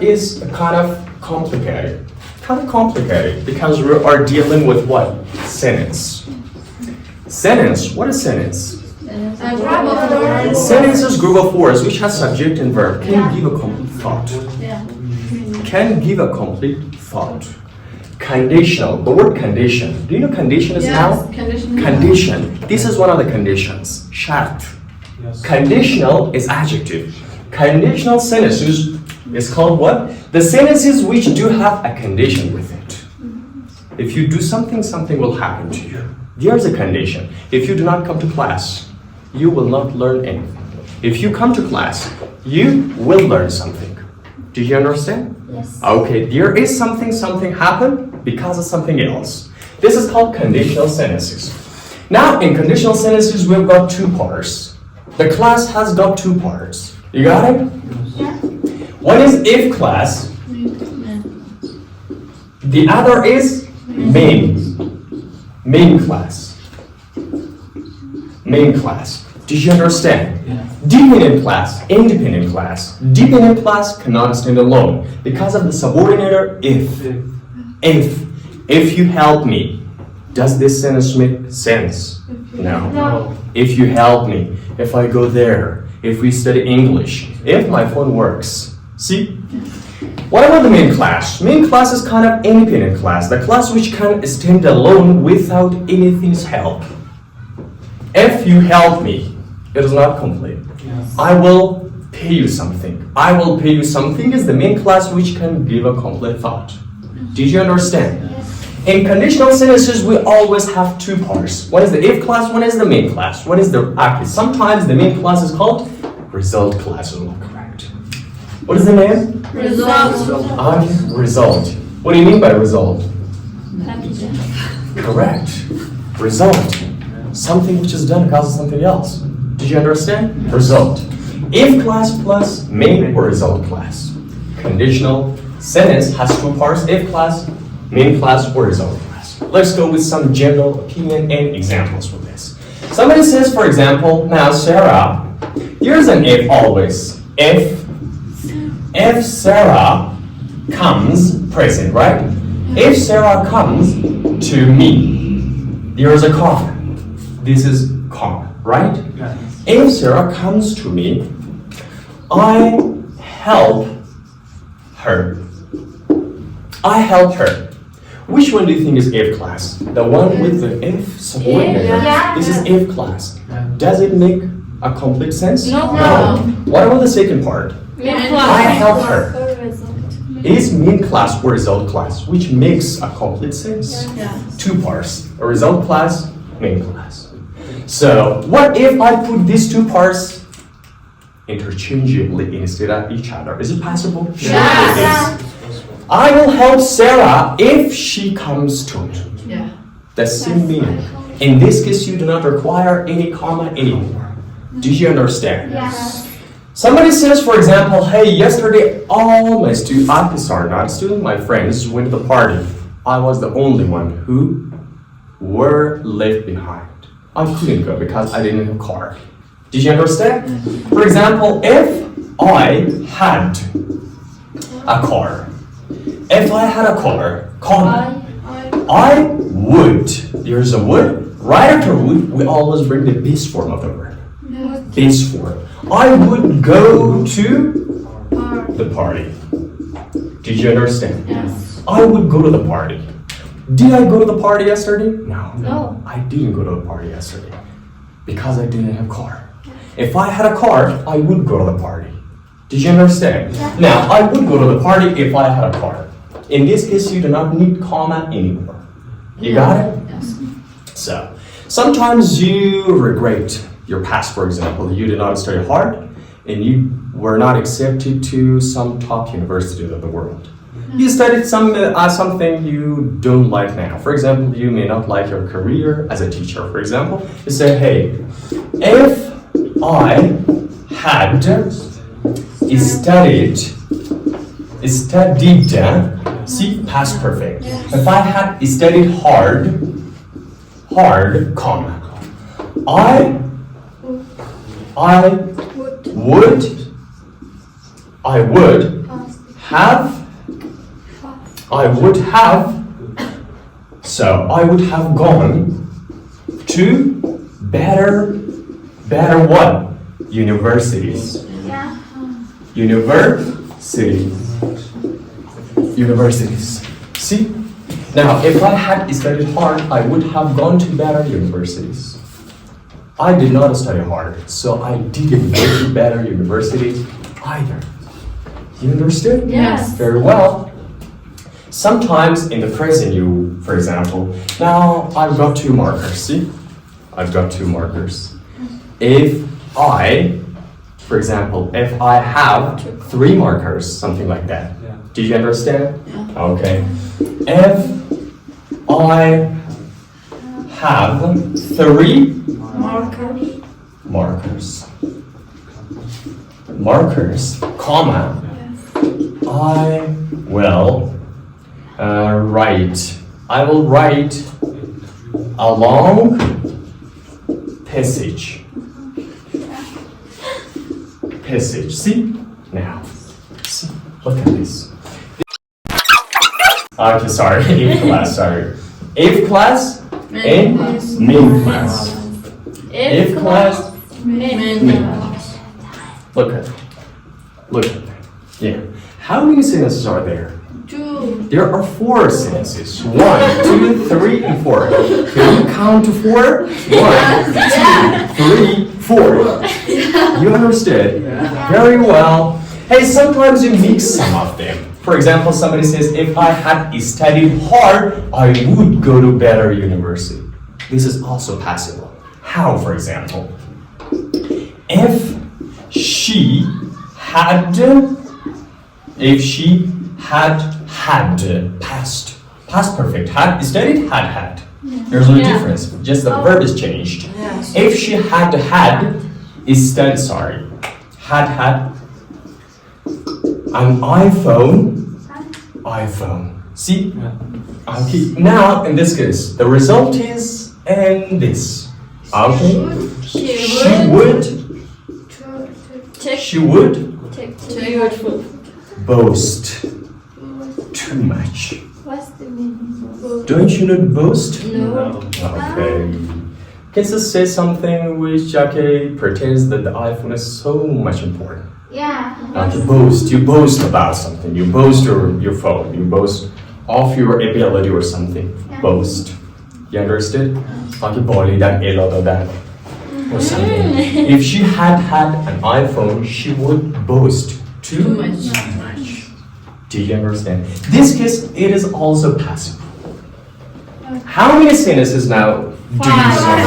word is kind of complicated. Because we are dealing with what? Sentence. Sentence, what is sentence? Sentence is group of words which has subject and verb. Can give a complete thought. Can give a complete thought. Conditional, the word condition. Do you know condition is now? Condition. This is one of the conditions. Shart. Conditional is adjective. Conditional sentences is called what? The sentences which do have a condition with it. If you do something, something will happen to you. There's a condition. If you do not come to class, you will not learn anything. If you come to class, you will learn something. Do you understand? Yes. Okay, there is something happened because of something else. This is called conditional sentences. Now, in conditional sentences, we've got two parts. The class has got two parts. You got it? Yeah. One is if class. The other is main class. Main class. Did you understand? Yeah. Dependent class, independent class. Dependent class cannot stand alone because of the subordinator if. If you help me, does this sentence make sense? No. If you help me, if I go there, if we study English, if my phone works. See? What about the main class? Main class is kind of independent class, the class which can stand alone without anything's help. If you help me, it is not complete. Yes. I will pay you something. I will pay you something is the main class which can give a complete thought. Did you understand? Yes. In conditional sentences, we always have two parts. One is the if class, one is the main class. One is the active. Sometimes the main class is called result class, is not correct. What is the name? Result. Result. What do you mean by result? Correct. Result. Something which is done because of something else. Did you understand? Result. If class plus main or result class. Conditional sentence has two parts. If class, main class, or result class. Let's go with some general opinion and examples with this. Somebody says, for example, now Sarah, here's an if always. If Sarah comes, present, right? If Sarah comes to me, there's a comma. This is comma, right? Yes. If Sarah comes to me, I help her. Which one do you think is if class? The one with the if subordinate? Yeah. This is if class. Does it make a complete sense? No. What about the second part? I help her. Is main class or result class, which makes a complete sense. Two parts, a result class, main class. So what if I put these two parts interchangeably instead of each other? Is it possible? Yes. It is. I will help Sarah if she comes to me. The same meaning. In this case, you do not require any comma anymore. Do you understand? Yes. Somebody says, for example, hey, yesterday all my my friends went to the party. I was the only one who were left behind. I couldn't go because I didn't have a car. Did you understand? For example, if I had a car, comma, I would. There's a would. Right after would, we always bring the base form of the word. Base form. I would go to the party. Did you understand? Yes. I would go to the party. Did I go to the party yesterday? No. I didn't go to the party yesterday because I didn't have a car. If I had a car, I would go to the party. Did you understand? Yeah. Now, I would go to the party if I had a car. In this case, you do not need comma anymore. You got it? Yes. So, sometimes you regret your past, for example. You did not study hard and you were not accepted to some top university of the world. You studied something you don't like now. For example, you may not like your career as a teacher. For example, you say, hey, if I had studied, see, past perfect. If I had studied hard, comma, I would have, I would have, so I would have gone to better what? Universities. Yeah. Universities. See? Now, if I had studied hard, I would have gone to better universities. I did not study hard, so I didn't go to better universities either. You understood? Yes. Very well. Sometimes in the present you, for example, now I've got 2 markers, see? I've got 2 markers. If I, for example, if I have 3 markers, something like that. Yeah. Did you understand? Yeah. Okay. If I have 3 markers, comma, I will write a long passage. See? Now, see? Look at this. Okay, sorry, 8th class, sorry. 8th class and main class. 8th class, main class. Look at that. Yeah. How many sentences are there? 2. There are 4 sentences. 1, 2, 3, and 4. Can you count to 4? 1, 2, 3, 4. You understood? Very well. Hey, sometimes you mix some of them. For example, somebody says, if I had studied hard, I would go to better university. This is also possible. How, for example? If she had past perfect, had studied, had. There's no difference, just the verb is changed. Yes. If she had studied, had an iPhone. See? Yeah. Okay. Now, in this case, the result is in this. Okay? She would boast too much. What's the meaning? Don't you know boast? No. Okay. Can you say something which pretends that the iPhone is so much important? Yeah. You boast about something. You boast your phone. You boast of your ability or something. Yeah. Boast. You understood? Body that, that, or something. If she had an iPhone, she would boast too much. Do you understand? This case, it is also possible. How many sentences now do you say?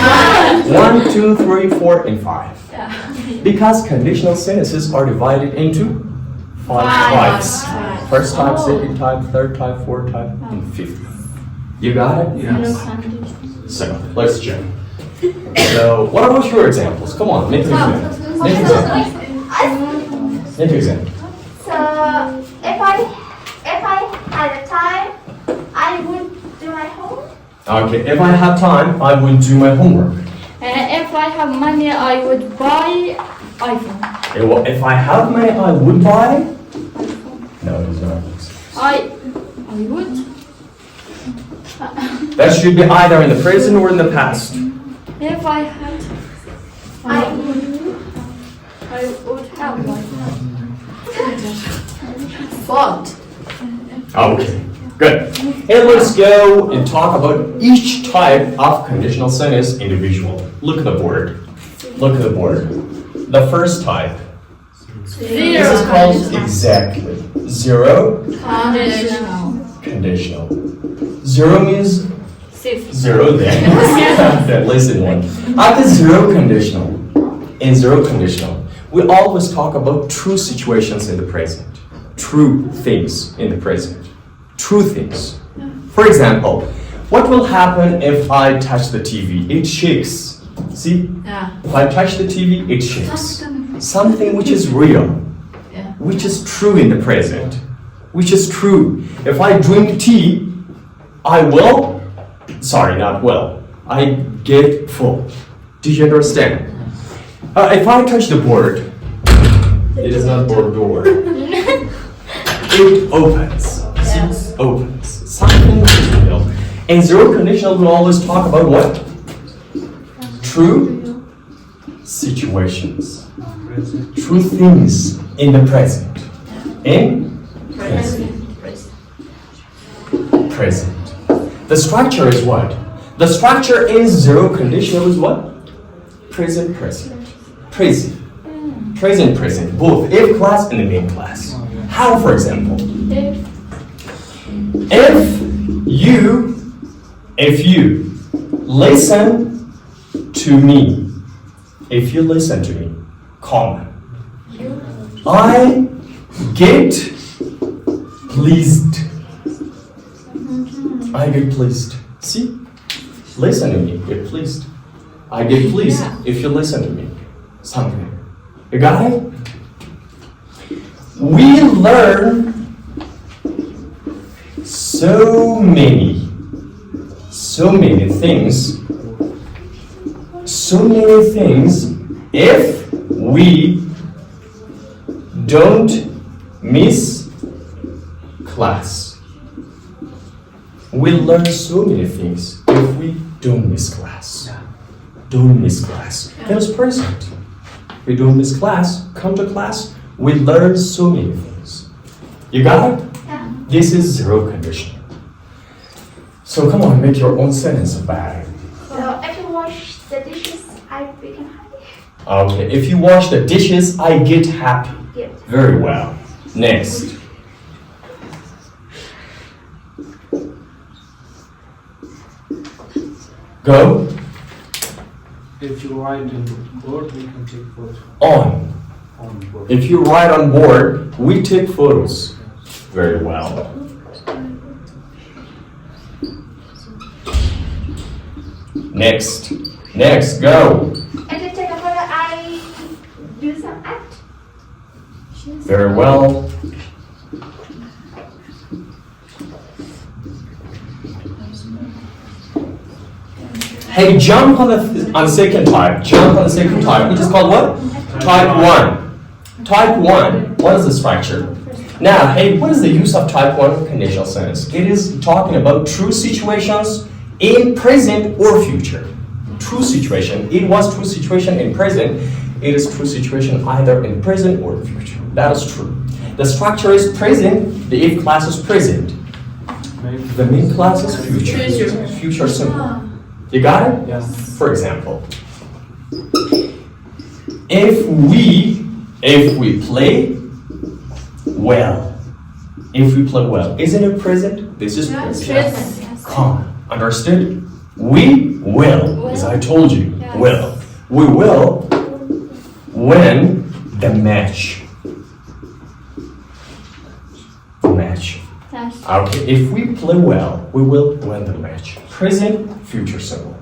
1, 2, 3, 4, and 5. Because conditional sentences are divided into 5 types. First type, second type, third type, fourth type, and fifth. You got it? Yes. So, let's check. So, what about your examples? Come on, make an example. Make an example. Make an example. So if I had a time, I would do my homework. Okay, if I had time, I would do my homework. If I have money, I would buy iPhone. Well, if I have money, I would buy. No, it is not. I would. That should be either in the present or in the past. If I had, I would have one. What? Okay, good. And let's go and talk about each type of conditional sentence individually. Look at the board. Look at the board. The first type. This is called exactly. 0. Conditional. 0 means 0 then. Then listen one. After 0 conditional, in 0 conditional, we always talk about true situations in the present. True things in the present. True things. For example, what will happen if I touch the TV? It shakes. See? Yeah. If I touch the TV, it shakes. Something which is real. Yeah. Which is true in the present. Which is true. If I drink tea, I will, sorry, not will, I get full. Do you understand? If I touch the board, it is not board door. it opens. Yes. See? Opens. Something real. In zero conditional, we always talk about what? True situations. True things in the present. In present. The structure is what? The structure in zero conditional is what? Present, present. Present. Present, present. Both if class and the main class. How, for example? If you listen to me, if you listen to me, comma, I get pleased. I get pleased. See? Listen to me, get pleased. I get pleased if you listen to me. Something. You got it? We learn so many things if we don't miss class. We learn so many things if we don't miss class. Don't miss class. That is present. We don't miss class, come to class, we learn so many things. You got it? Yeah. This is zero conditional. So come on, make your own sentence about it. So if you wash the dishes, I become happy. Okay, if you wash the dishes, I get happy. Good. Very well. Next. Go. If you write in the board, we can take photos On. on the board. If you write on board, we take photos. Very well. Next. Next, go. If you take a photo, I do some act. Very well. Hey, jump on the second type. Jump on the second type, which is called what? Type 1. Type 1. What is the structure? Now, hey, what is the use of type 1 conditional sentence? It is talking about true situations in present or future. True situation. It was true situation in present. It is true situation either in present or future. That is true. The structure is present. The if class is present. The main class is future. Future simple. You got it? Yes. For example, if we play well, isn't it present? This is present. Yes. Come, understood? We will, as I told you, Yes. will. We will win the match. Match. Yes. Okay, if we play well, we will win the match. Present, future simple.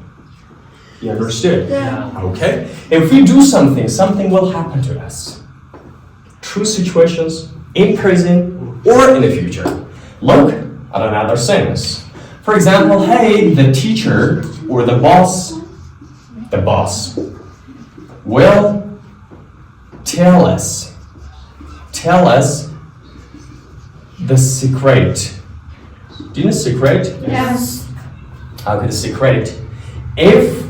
You understood? Yeah. Okay? If we do something, something will happen to us. True situations in present or in the future. Look at another sentence. For example, hey, the teacher or the boss will tell us the secret. Do you know secret? Yes. Okay, the secret. If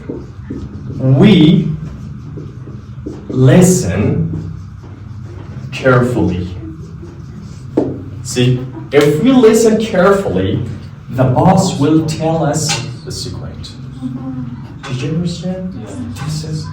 we listen carefully. See, if we listen carefully, the boss will tell us the secret. Did you understand? This is.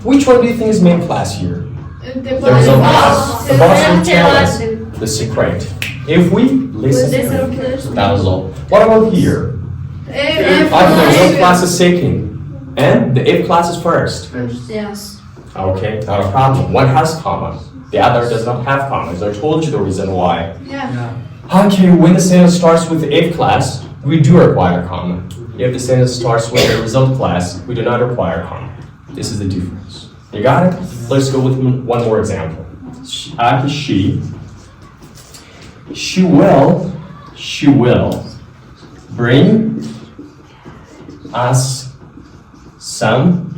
Which one do you think is main class here? The boss. The boss will tell us the secret. If we listen carefully. That is all. What about here? Okay, no class is second. And the if class is first. Yes. Okay, not a problem. One has comma. The other does not have commas. I told you the reason why. Yeah. Okay, when the sentence starts with the if class, we do require a comma. If the sentence starts with the result class, we do not require a comma. This is the difference. You got it? Let's go with one more example. She will bring us some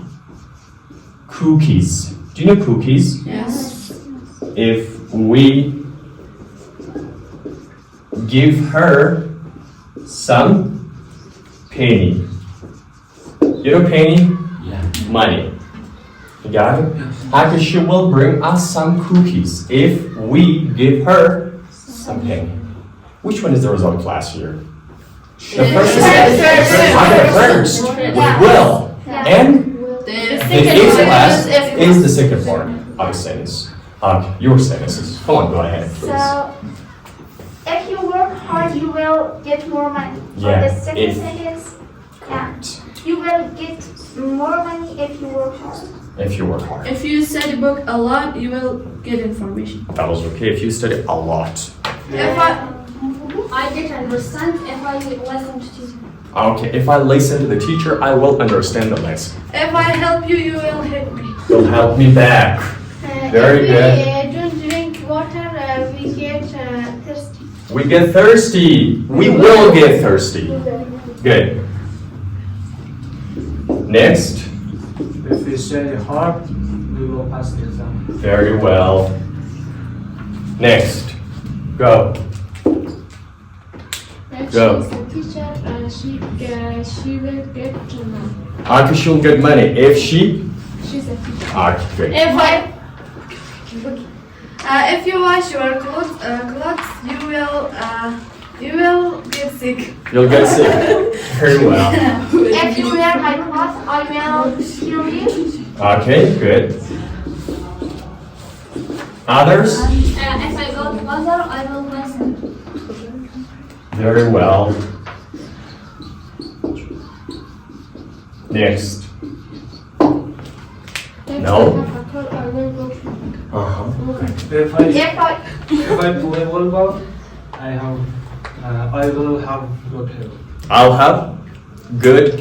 cookies. Do you know cookies? Yes. If we give her some penny. You know penny? Yeah. Money. You got it? Actually, she will bring us some cookies if we give her some penny. Which one is the result class here? The first is the first. We will. And the if class is the second part of the sentence. Your sentences. Come on, go ahead, please. So, if you work hard, you will get more money. Yeah, Or the second if- sentence, you will get more money if you work hard. If you work hard. If you study book a lot, you will get information. That was okay if you study a lot. If I get understand if I listen to teacher. Okay, if I listen to the teacher, I will understand the lesson. If I help you, you will help me. You'll help me back. Very good. If we don't drink water, we get thirsty. We get thirsty. We will get thirsty. Good. Next. If we study hard, we will pass the exam. Very well. Next. Go. If Go. she is a teacher, she will get money. Okay, she'll get money if she. She's a teacher. Okay, good. If you wash your clothes, you will get sick. You'll get sick. Very well. If you wear my clothes, I will heal you. Okay, good. Others? If I go to mother, I will listen. Very well. Next. If No. I have a call, I will go to Uh-huh. If I play volleyball, I will have good health. I'll have good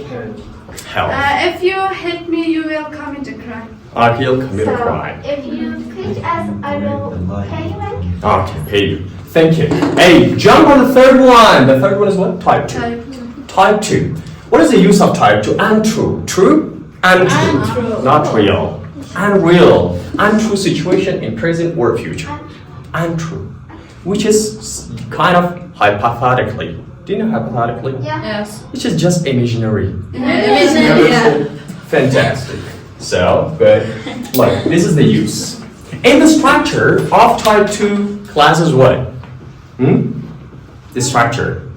health. If you hit me, you will come into cry. Okay, you'll commit a So, crime. if you quit us, I will pay you money. Okay, pay you. Thank you. Hey, jump on the third one. The third one is what? Type 2. Type 2. What is the use of type 2? Untrue. True? Untrue. Untrue. Not real. Unreal. Untrue situation in present or future. Untrue. Which is kind of hypothetically. Do you know hypothetically? Yeah. Yes. Which is just imaginary. Yeah. Fantastic. So, good. Look, this is the use. In the structure of type 2 class is what? The structure.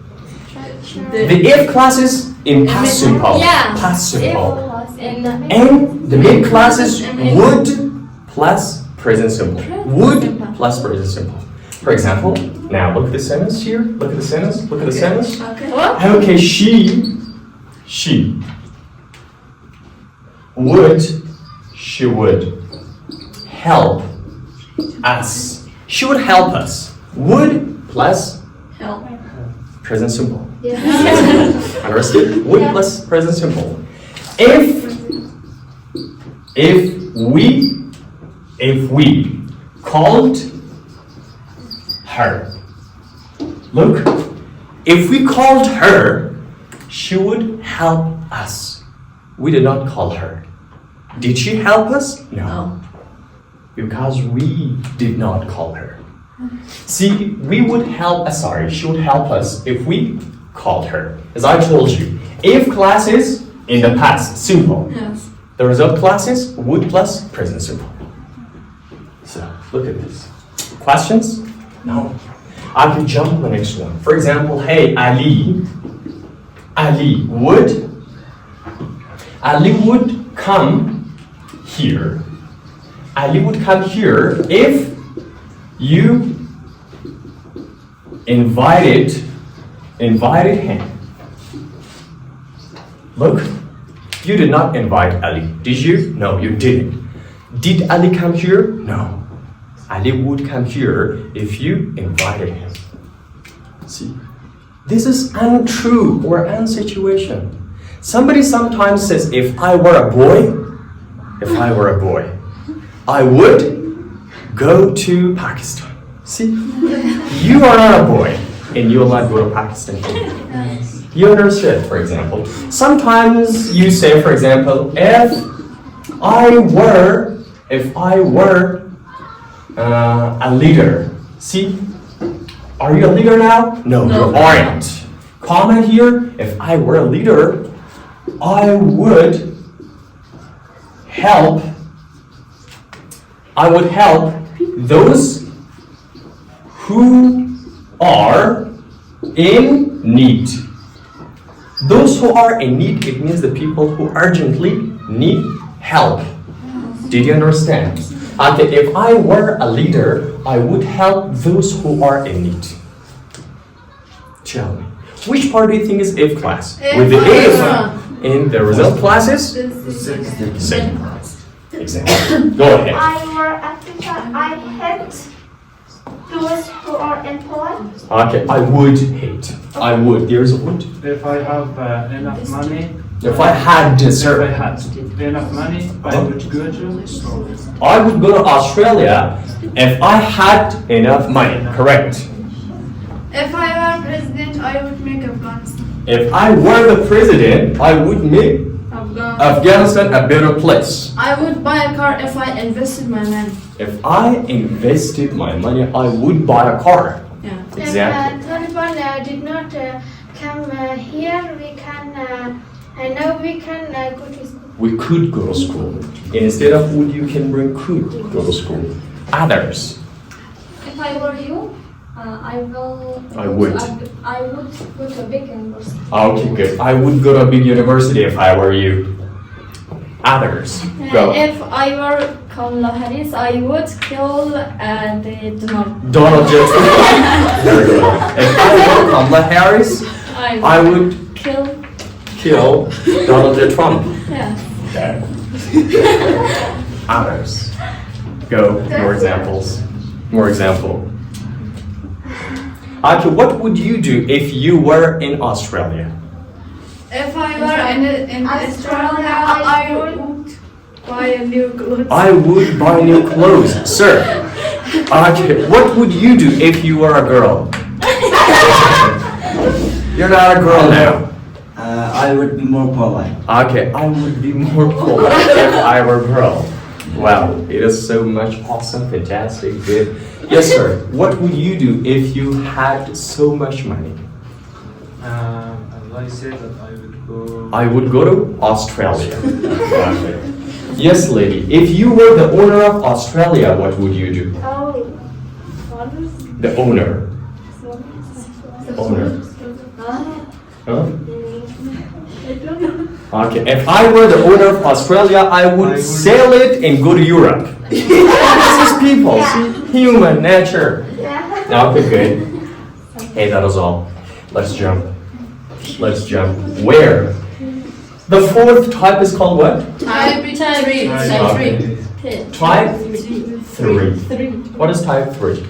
The if class is in past simple. Yeah. Past simple. in And the main class is would plus present simple. Would plus present simple. For example, now look at the sentence here. Look at the sentence. Look at the sentence. Okay. What? Okay, she would help us. She would help us. Would plus Help. present simple. Yeah. Understood? Would Yeah. plus present simple. If we called her. Look, if we called her, she would help us. We did not call her. Did she help us? No. Because we did not call her. See, we would help, she would help us if we called her. As I told you, if class is in the past, simple. Yes. The result class is would plus present simple. So, look at this. Questions? No. I can jump to the next one. For example, hey, Ali would come here. Ali would come here if you invited him. Look, you did not invite Ali, did you? No, you didn't. Did Ali come here? No. Ali would come here if you invited him. See, this is untrue or unsituation. Somebody sometimes says, if I were a boy, I would go to Pakistan. See, you are not a boy and you will not go to Pakistan. You understand, for example. Sometimes you say, for example, if I were a leader. See, Are you a leader now? No, you aren't. Comma here, if I were a leader, I would help those who are in need. Those who are in need, it means the people who urgently need help. Did you understand? Okay, if I were a leader, I would help those who are in need. Tell me, which part do you think is if class? With the if in the result classes? Second class. Exactly. Go ahead. If I were a teacher, I hate those who are employed. Okay, I would hate. I would. There's a would. If I have enough money, If I had if I sir, had enough money, I would go to I would go to Australia if I had enough money. Correct. If I were president, I would make Afghanistan. If I were the president, I would make Afghanistan a better place. I would buy a car if I invested my money. If I invested my money, I would buy a car. Yeah. Exactly. If Taliban did not come here, we can now we can go to school. We could go to school. Instead of would, you can bring could go to school. Others. If I were you, I would go to a big university. Okay, good. I would go to a big university if I were you. Others. Go. If I were Kamala Harris, I would kill the Donald. Donald J. Trump. Very good. If I were Kamala Harris, I would kill Donald J. Trump. Yeah. Okay. Others. Go. More examples. More example. Okay, what would you do if you were in Australia? If I were in Australia, I would buy a new clothes. I would buy new clothes, sir. Okay, what would you do if you were a girl? You're not a girl now. I would be more polite. Okay, I would be more polite if I were a girl. Wow, it is so much awesome, fantastic, good. Yes, sir. What would you do if you had so much money? as I said that I would go. I would go to Australia. Okay. Yes, lady. If you were the owner of Australia, what would you do? Oh, The owner. Owner. Huh? Okay, if I were the owner of Australia, I would sell it and go to Europe. This is people, see? Human nature. yeah. Okay, good. Hey, that was all. Let's jump. Let's jump. Where? The fourth type is called what? Type 3. Okay. Type 3. What is type 3?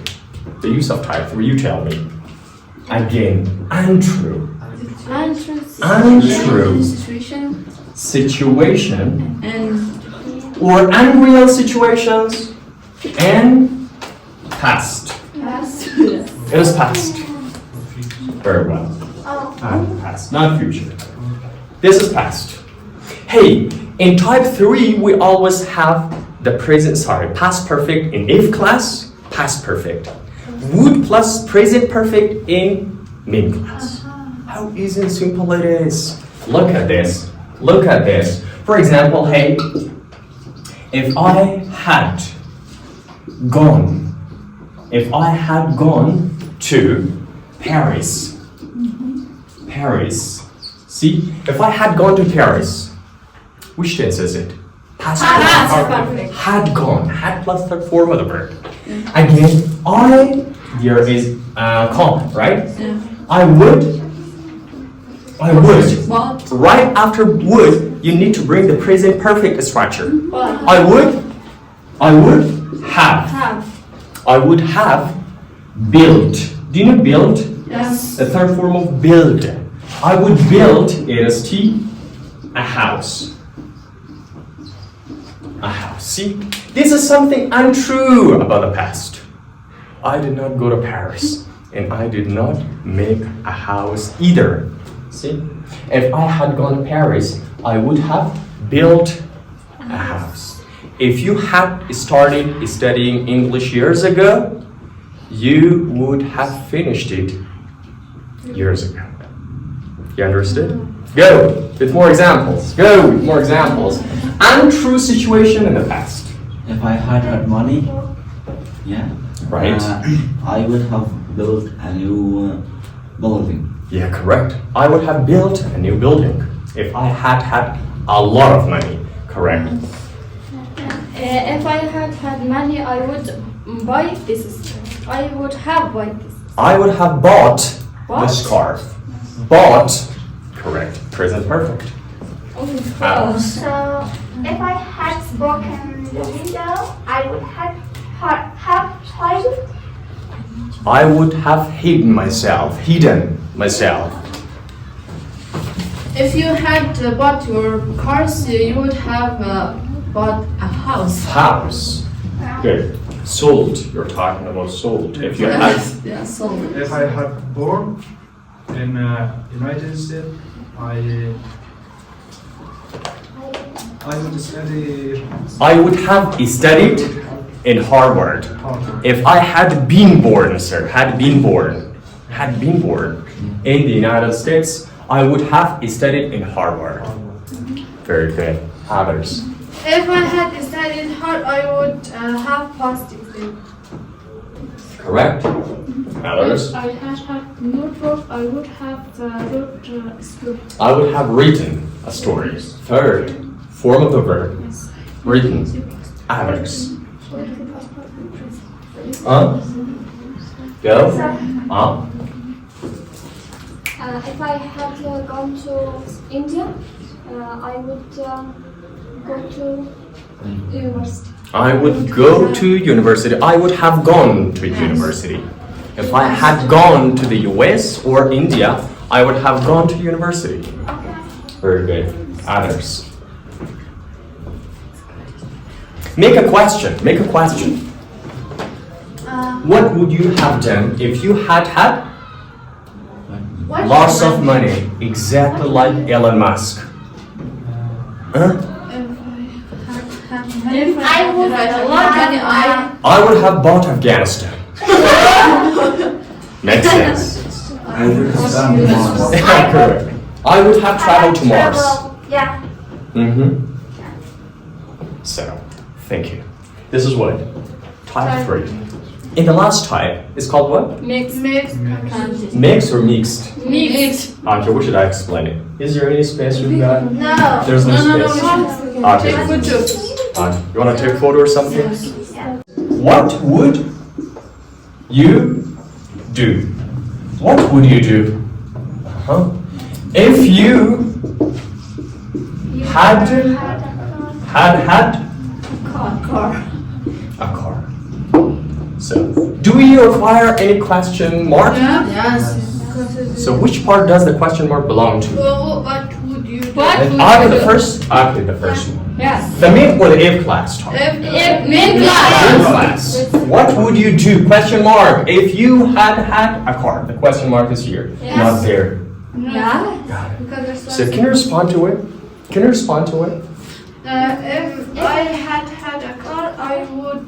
The use of type 3, you tell me. Again, untrue. Untrue. Situation And or unreal situations and past. It is past. Very well. Past, not future. This is past. Hey, in type 3, we always have the past perfect in if class, past perfect. Would plus present perfect in main class. How easy and simple it is. Look at this. Look at this. For example, hey, if I had gone to Paris. Paris. See, if I had gone to Paris, which tense is it? Past perfect. Had gone. Had plus third form of the verb. Again, there is comma, right? Yeah. I would. What? Right after would, you need to bring the present perfect structure. What? I would have. I would have built. Do you know build? Yes. The third form of build. I would build, AST, a house. A house. See, this is something untrue about the past. I did not go to Paris, and I did not make a house either. See, if I had gone to Paris, I would have built a house. If you had started studying English years ago, You would have finished it years ago. You understood? Go with more examples. Go with more examples. Untrue situation in the past. If I had money, yeah, Right. I would have built a new building. Yeah, correct. I would have built a new building if I had had a lot of money. Correct. If I had money, I would buy this. I would have bought this. I would have bought the What? scarf. Bought. Correct. Present perfect. Oh, So if I had broken the window, I would have tried it. I would have hidden myself. Hidden myself. If you had bought your cars, you would have bought a house. House. Good. Sold. You're talking about sold. If you had. Yeah, so. If I had born in United States, I would study I would have studied in Harvard. Harvard. If I had been born, sir, had been born in the United States, I would have studied in Harvard. Very good. Others. If I had studied hard, I would have passed it. Correct. Others. I had notebook, I would have wrote a script. I would have written a story. Third, form of the verb. Written. Others. Go. if I had gone to India, I would go to university. I would go to university. I would have gone to university. If I had gone to the US or India, I would have gone to university. Very good. Others. Make a question. Make a question. What would you have done if you had had lots of money, exactly like Elon Musk? Huh? If I would had a lot of money, I would have bought Afghanistan. Makes sense. I would have gone to Mars. Correct. I would have traveled to Mars. Yeah. Mm-hmm. So, thank you. This is what? Type 3. In the last type, it's called what? Mixed. Mixed or mixed? Mixed. Okay, what should I explain it? Is there any space we've got? No. There's no No. space. Take Okay. photos. You want to take a photo or something? What would you do? What would you do? If you had a car. So, do we require any question mark? Yes. So, which part does the question mark belong to? Well, what would you do? The first. Okay, the first one. Yes. The mid or the if class talk? If If class. What would you do? Question mark. If you had a car. The question mark is here, not there. Yeah. Got it. Because there's So can you respond to it? Can you respond to it? if I had a car, I would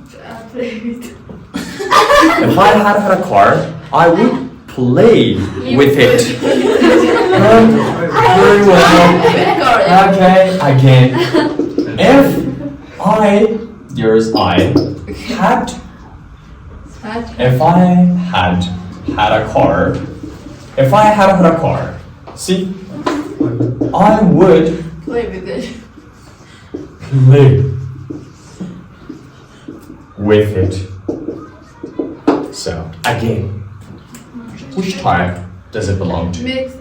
play with. If I had a car, I would play with it. Very well. Okay, again. If I had a car, see, I would Play with it. play with it. So, again, which type does it belong to? Mixed.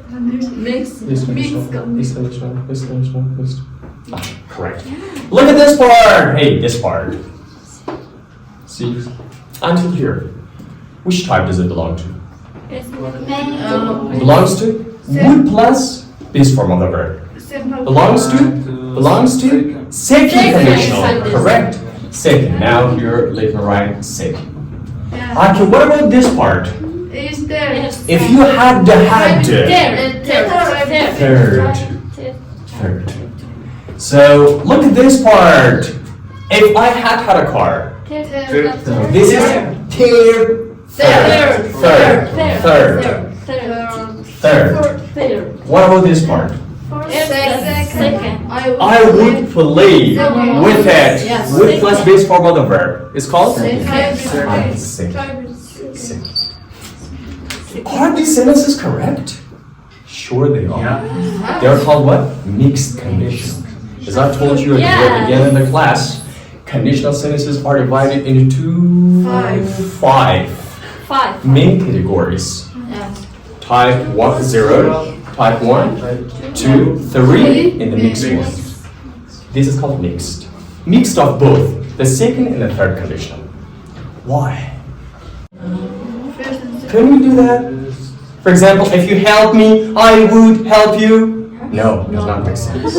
Correct. Look at this part. Hey, this part. See, until here. Which type does it belong to? Belongs to would plus this form of the verb. Belongs to second conditional. Correct. Second. Now here, left and right. Second. Okay. What about this part? Is there? If you had Third. Third. So look at this part. If I had a car, this is Third. What about this part? Second. I would play with it. Yes. Would plus base form of the verb. It's called? Second. Second. Are these sentences correct? Sure they are. Yeah. They're called what? Mixed conditional. As I told you at the beginning of the class, conditional sentences are divided into five main categories. Yes. Type 1, 0, type 1, 2, 3, and the mixed one. This is called mixed. Mixed of both the second and the third conditional. Why? Can we do that? For example, if you help me, I would help you. No, does not make sense.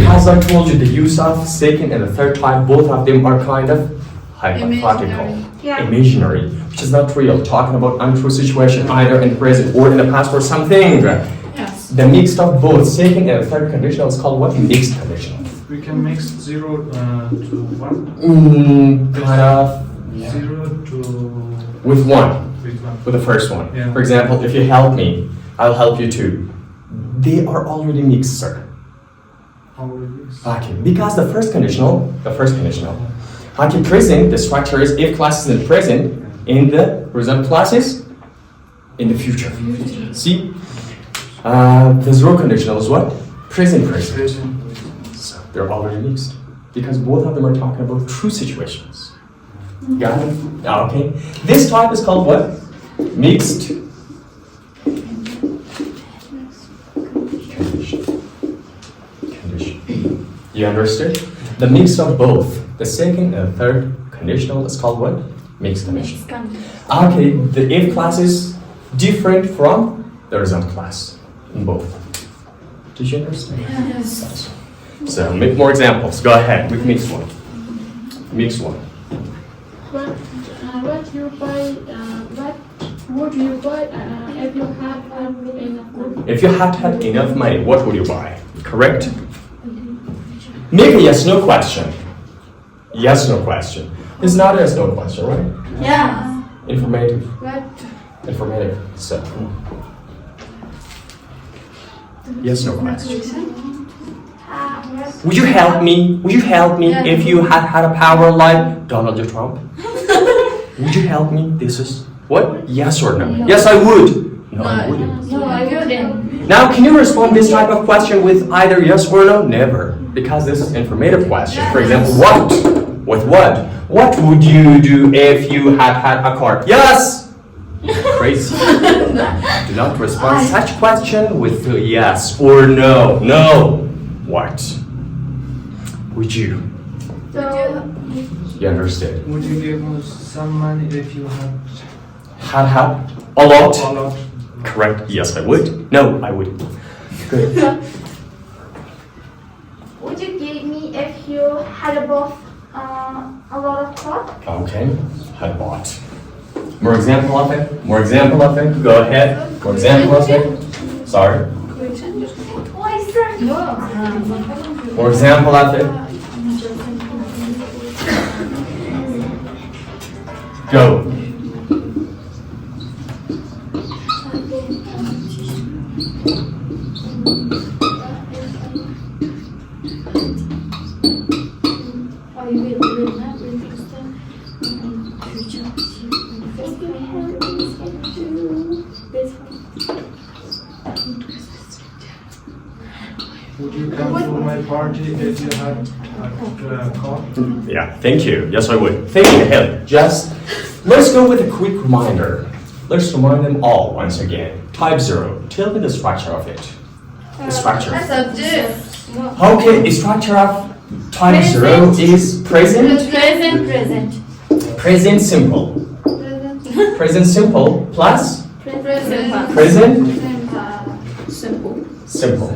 As I told you, the use of second and the third type, both of them are kind of hypothetical, imaginary, which is not real, talking about untrue situation either in the present or in the past or something. Yes. The mixed of both second and third conditional is called what? Mixed conditional. We can mix 0 to 1. Kind of 0 to with one, with 1. with the first one. Yeah. For example, if you help me, I'll help you too. They are already mixed, sir. Okay, because the first conditional, okay, present, the structure is if class is in the present, in the present classes, in the future. See? The zero conditional is what? Present. So they're already mixed because both of them are talking about true situations. Got it? Okay. This type is called what? Mixed condition. You understood? The mix of both the second and third conditional is called what? Mixed condition. Okay, the if class is different from the result class in both. Did you understand? Yes. So make more examples. Go ahead with mixed one. Mixed one. What you buy? What would you buy if you had enough money? If you had enough money, what would you buy? Correct? Make a yes/no question. Yes/no question. It's not a yes/no question, right? Yeah. Informative. What? Informative. So. Yes/no question. Would you help me? Would you help me if you had a power like Donald J. Trump? Would you help me? This is what? Yes or no? Yes, I would. No, I wouldn't. No, I wouldn't. Now, can you respond this type of question with either yes or no? Never, because this is informative question. For example, what? With what? What would you do if you had a car? Yes. Crazy. Do not respond such question with yes or no. No. What would you? You understood? Would you give us some money if you had Had a lot. a lot? Correct. Yes, I would. No, I wouldn't. Good. Would you give me if you had bought a lot of clothes? Okay. Had bought. More example of it. More example of it. Go ahead. More example of it. Sorry. More example of it. Go. Would you come to my party if you had a car? Yeah, thank you. Yes, I would. Thank you, Haley. Just let's go with a quick reminder. Let's remind them all once again. Type 0. Tell me the structure of it. The structure. Subject. Okay, the structure of type 0 is present. Present simple. Present simple plus present simple.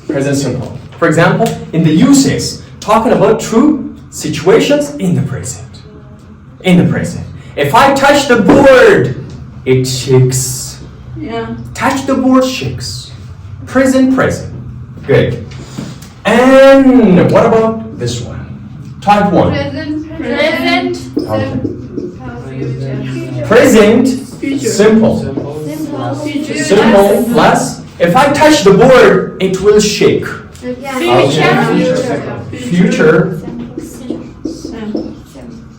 Present simple. For example, in the uses, talking about true situations in the present. In the present. If I touch the board, it shakes. Yeah. Touch the board, shakes. Present. Good. And what about this one? Type 1. Present. Okay. Present, simple. Simple plus, if I touch the board, it will shake. Future,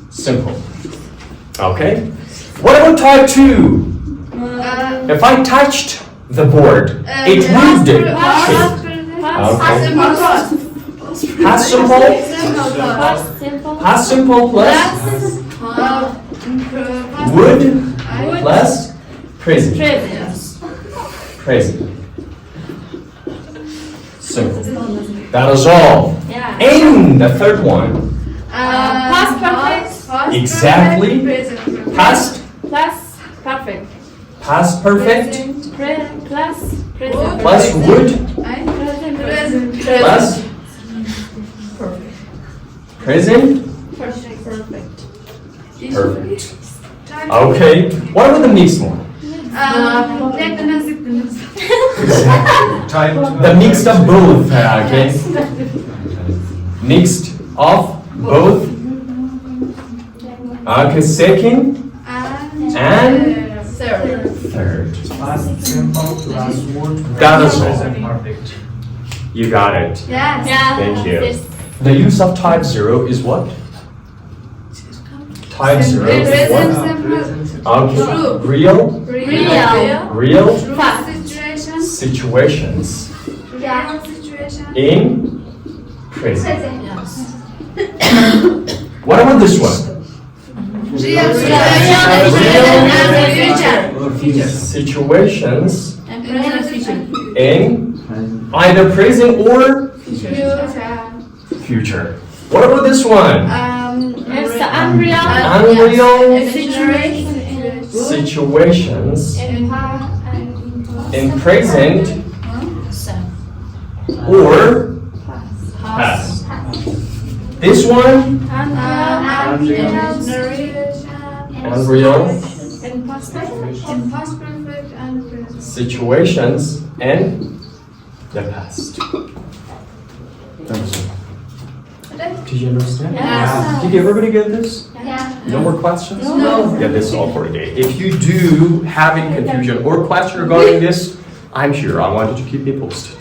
simple. Okay? What about type 2? If I touched the board, it would shake. Okay. Past simple. Past simple plus would plus present. Present. Simple. That is all. And the third one. Past perfect. Exactly. Past. Plus perfect. Past perfect. Plus present. Plus would. Plus present. Perfect. Okay. What about the next one? Type The mixed of both. Okay. Mixed of both. Okay. Second and third. past simple plus would That is all. present perfect. You got it. Yes. Thank you. The use of type 0 is what? Type 0 is Present what? simple. Okay. True. Real. Real Situation. situations Yeah. Situation. in present. Present. What about this one? Real Future. Situations situation. in either present or Future. future. What about this one? It's the unreal Unreal Situation. situations in in present or past. This one, unreal in past In past perfect and present. situations in the past. Did you understand? Yes. Did everybody get this? Yeah. No more questions? No. Yeah, this is all for today. If you do have any confusion or question regarding this, I'm here. I wanted to keep you posted.